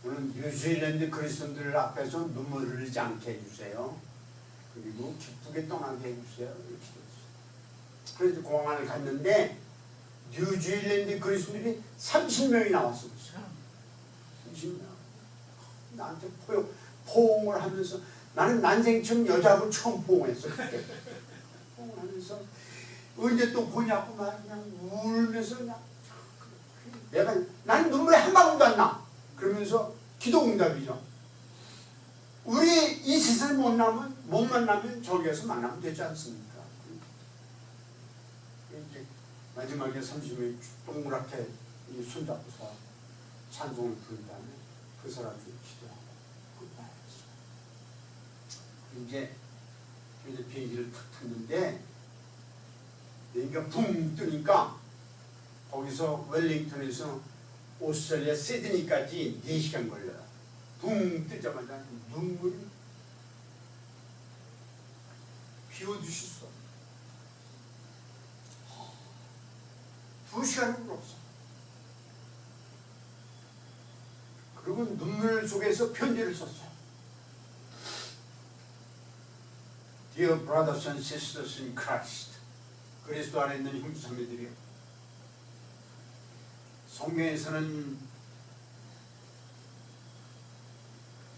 오늘 뉴질랜드 그리스도인들 앞에서 눈물을 흘리지 않게 해주세요. 그리고 기쁘게 떠나게 해주세요. 이렇게 기도했어. 그래서 공항을 갔는데 뉴질랜드 그리스도인들이 30명이 나왔어. 30명. 나한테 포옹을 하면서 나는 난생 처음 여자하고 처음 포옹했어. 그때. 포옹을 하면서 언제 또 보냐고 막 그냥 울면서 그냥 나는 눈물에 한 방울도 안 나. 그러면서 기도 응답이죠. 우리 이 세상을 못 만나면 저기 가서 만나면 되지 않습니까? 이제 마지막에 30명이 동그랗게 손잡고서 찬송을 부른 다음에 그 사람들이 기도하고 끝나였어요. 이제 비행기를 탁 탔는데 비행기가 붕 뜨니까 거기서 웰링턴에서 오스트레일리아 시드니까지 4시간 걸려요. 붕 뜨자마자 눈물이 비워두실 수 없어요. 2시간을 울었어. 그리고 눈물 속에서 편지를 썼어요. Dear brothers and sisters in Christ, 그리스도 안에 있는 형제자매들이요. 성경에서는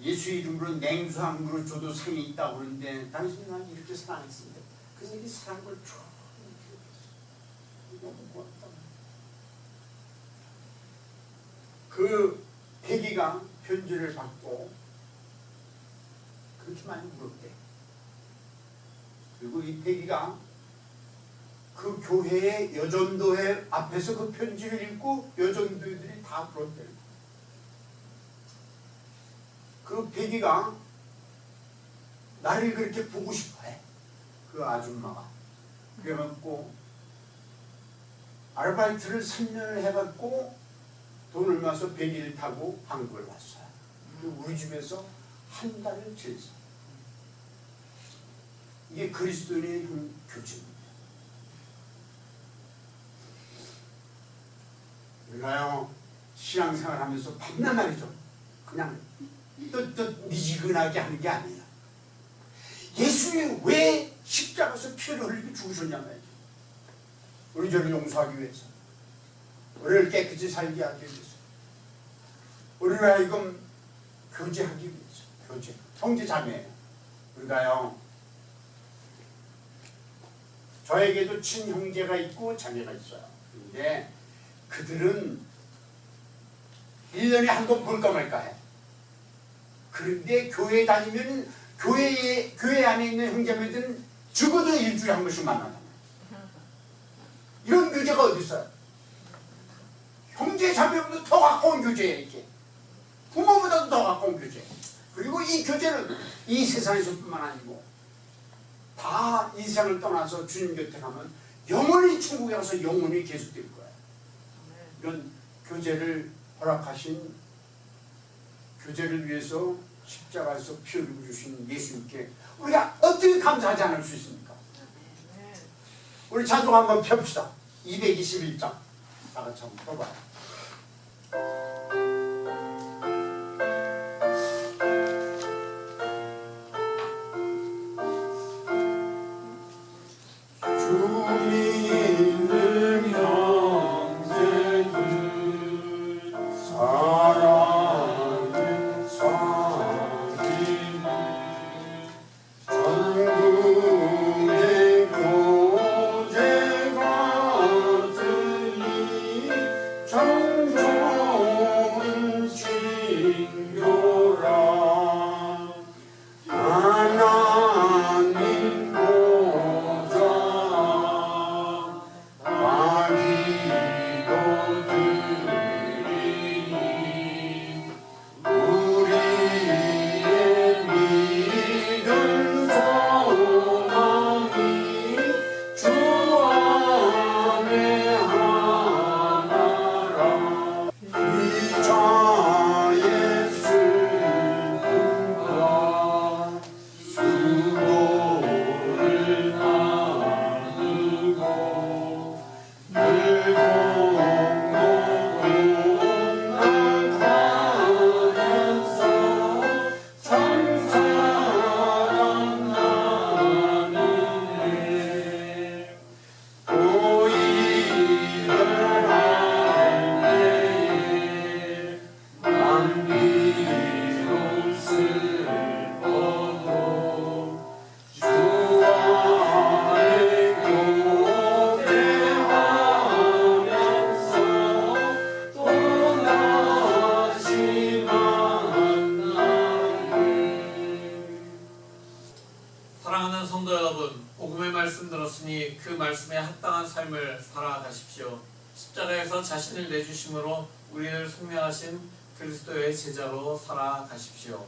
예수 이름으로 냉수 한 그릇 줘도 상이 있다고 그러는데 당신이 날 이렇게 사랑했습니다. 그래서 이 사랑을 쭉 너무 고맙다. 그 패기가 편지를 받고 그렇게 많이 울었대. 그리고 이 패기가 그 교회의 여전도회 앞에서 그 편지를 읽고 여전도들이 다 불었대요. 그 패기가 나를 그렇게 보고 싶어해. 그 아줌마가. 그래갖고 아르바이트를 3년을 해갖고 돈을 모아서 비행기를 타고 한국을 왔어요. 우리 집에서 한 달을 지냈어요. 이게 그리스도인의 교제입니다. 우리가요 신앙생활 하면서 밤낮 말이죠. 그냥 미지근하게 하는 게 아니에요. 예수님이 왜 십자가에서 피를 흘리고 죽으셨냐 말이죠. 우리 저를 용서하기 위해서, 우리를 깨끗이 살게 하기 위해서, 우리를 하여금 교제하기 위해서. 교제, 형제 자매예요. 우리가요 저에게도 친형제가 있고 자매가 있어요. 근데 그들은 1년에 한 번 볼까 말까 해. 그런데 교회에 다니면 교회 안에 있는 형제매들은 적어도 일주일에 한 번씩 만나잖아요. 이런 교제가 어디 있어요? 형제 자매보다 더 가까운 교제예요. 이게 부모보다도 더 가까운 교제. 그리고 이 교제는 이 세상에서뿐만 아니고 다 이 세상을 떠나서 주님 곁에 가면 영원히 천국에 가서 영원히 계속될 거예요. 이런 교제를 허락하신, 교제를 위해서 십자가에서 피 흘리고 주신 예수님께 우리가 어떻게 감사하지 않을 수 있습니까? 우리 찬송 한번 펴봅시다. 221장 다 같이 한번 펴봐요. 주 삶을 살아가십시오. 십자가에서 자신을 내주심으로 우리를 속량하신 그리스도의 제자로 살아가십시오.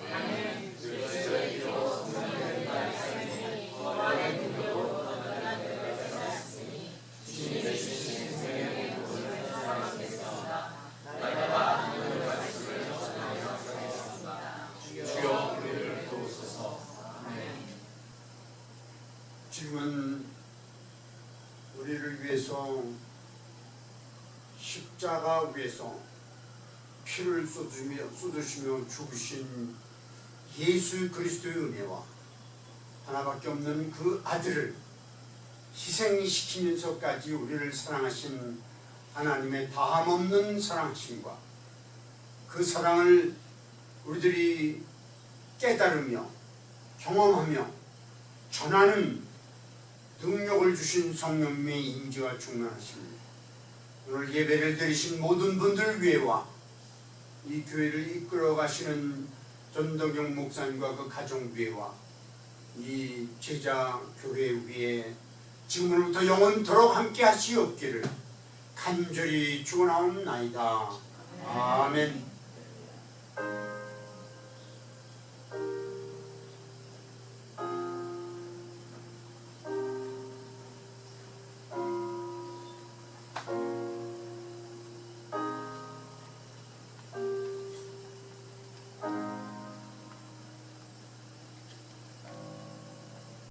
아멘. 그리스도의 피로 성령을 말씀에 거룩한 능력으로 나타났으니 주님의 주신 생명의 복을 살아가겠습니다. 날마다 하나님의 말씀을 전하며 살겠습니다. 주여 우리를 도우소서. 아멘. 지금은 우리를 위해서 십자가 위에서 피를 쏟으시며 죽으신 예수 그리스도의 은혜와 하나밖에 없는 그 아들을 희생시키면서까지 우리를 사랑하신 하나님의 다함없는 사랑하심과 그 사랑을 우리들이 깨달으며 경험하며 전하는 능력을 주신 성령님의 임재와 충만하십니다. 오늘 예배를 드리신 모든 분들 위에와 이 교회를 이끌어 가시는 전덕영 목사님과 그 가정 위에와 이 제자 교회 위에 지금으로부터 영원토록 함께 하시옵기를 간절히 축원하옵나이다. 아멘.